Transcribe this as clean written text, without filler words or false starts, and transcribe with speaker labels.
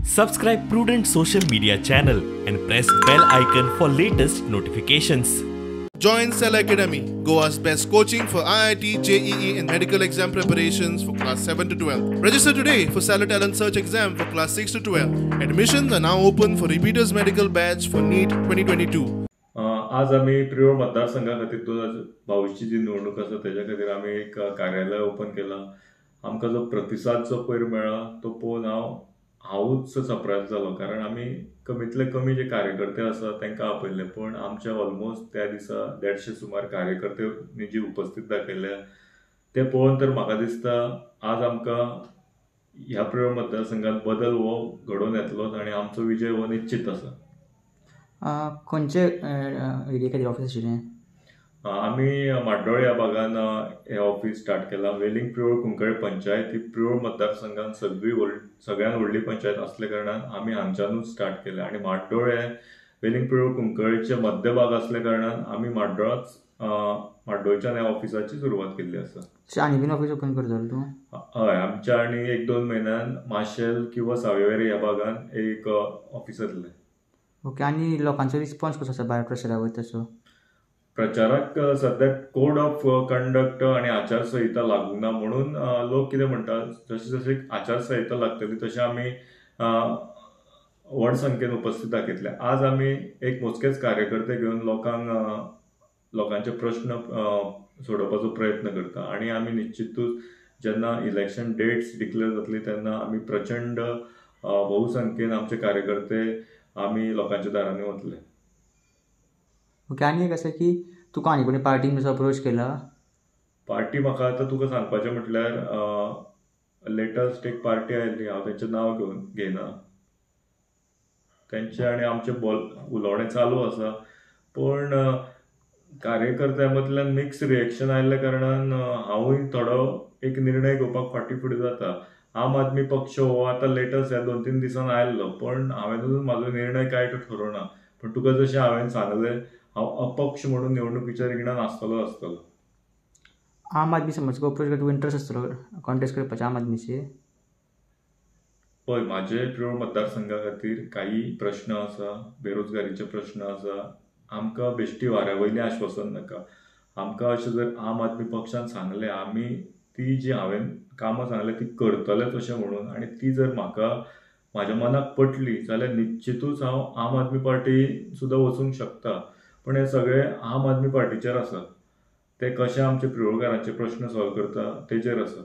Speaker 1: Subscribe Prudent social media channel and press bell icon for latest notifications.
Speaker 2: Join Cell Academy, Goa's best coaching for IIT, JEE and medical exam preparations for class 7 to 12. Register today for Cell Talent Search exam for class 6 to 12. Admissions are now open for repeaters medical batch for NEET 2022.
Speaker 3: आज आम्ही प्रियोळ मतदारसंघा खातीर 2022 जी निवडणूक आसा तेज्या खातीर आमी एक कार्यालय ओपन केलां. आमकां जो प्रतिसाद जो पयर मेळ्ळा तो पळोवन हांवूच सरप्रायज जालो, कारण आमी कमींतले कमी जे कार्यकर्ते आसा तांकां आपयल्ले, पण आमचे ऑलमोस्ट त्या दिसा 150 सुमार कार्यकर्त्यांनी जी उपस्थित दाखयल्या ते पळोवन तर म्हाका दिसता आज आमकां ह्या प्रियोळ मतदारसंघात बदल हो घडोवन येतलोच आनी आमचो विजय हो निश्चित आसा.
Speaker 4: खंयचे एरिया खातीर ऑफिस आशिल्लें?
Speaker 3: आमी माड्डोळ ह्या भागान हें ऑफिस स्टार्ट केलां. वेलिंग प्रियोळ कुंकळे पंचायत ही प्रियोळ मतदारसंघान सगळ्यान व्हडली पंचायत असल्या कारणान आमी हांगच्यानूच स्टार्ट केलें आनी माड्डोळ हे वेलिंग प्रियोळ कुंकळेचे मध्य भाग असल्या कारणान आमी माड्डोळच्यान ह्या ऑफिसाची सुरवात केल्ली आसा.
Speaker 4: आनी बीन ऑफिस ओपन करतलो तूं?
Speaker 3: हय, आमच्या आनी 1-2 म्हयन्यान माशेल किंवा सावयवेरें ह्या भागान एक ऑफिस येतलें.
Speaker 4: ओके. आनी लोकांचो रिस्पॉन्स कसो आसा भायर प्रचारा वयता तसो?
Speaker 3: प्रचाराक सध्या कोड ऑफ कंडक्ट आणि आचारसंहिता लागू ना म्हणून लोक कितें म्हणटात, जशी जशी आचारसंहिता लागतली तशें आमी व्हड संख्येन उपस्थित दाखयतले. आज आमी एक मोजकेच कार्यकर्ते घेवन लोकांचे प्रश्न सोडोवपाचो प्रयत्न करता आनी आमी निश्चितूच जेन्ना इलेक्शन डेट्स डिक्लेअर जातली तेन्ना आमी प्रचंड बहुसंख्येन आमचे कार्यकर्ते आमी लोकांच्या दारांनी वतले.
Speaker 4: ओके. आनी एक आसा की तुका आनी कोणी पार्टीन असो अप्रोच केला?
Speaker 3: पार्टी म्हाका आतां तुका सांगपाचें म्हटल्यार लेटस्ट एक पार्टी आयिल्ली, हांव तेंचें नांव घेयना. तेंचे आनी आमचें उलोवणें चालू आसा, पण कार्यकर्त्यां मदल्यान मिक्स रिएक्शन आयिल्ल्या कारणान हांवूय थोडो एक निर्णय घेवपाक फाटीं फुडें जाता. आम आदमी पक्ष हो आतां लेटस्ट ह्या 2-3 दिसान आयिल्लो, पण हांवें अजून म्हाजो निर्णय कांय ठरोवना. पण तुका जशें हांवें सांगलें, हांव अपक्ष म्हणून निवडणुकीच्या रिंगणान आसतलो.
Speaker 4: आम आदमी समज अप्रोच करता, इंट्रस्ट आसतलो कॉन्टेस्ट करपाचें आम आदमीचे?
Speaker 3: पळय, म्हाजे प्रियोळ मतदारसंघा खातीर काही प्रश्न आसा, बेरोजगारीचे प्रश्न आसा. आमकां बेश्टी वाऱ्या वयलें आश्वासन नाका. आमकां अशें जर आम आदमी पक्षान सांगलें आमी ती जी हांवें कामां सांगलें ती करतलेच अशें म्हणून, आनी ती जर म्हाज्या मनाक पटली जाल्यार निश्चितूच हांव आम आदमी पार्टी सुद्दां वचूंक शकता. पण हे सगळें आम आदमी पार्टीचेर आसा. ते कशें आमचे प्रियोळकारांचे प्रश्न सॉल्व करता तेजेर आसा.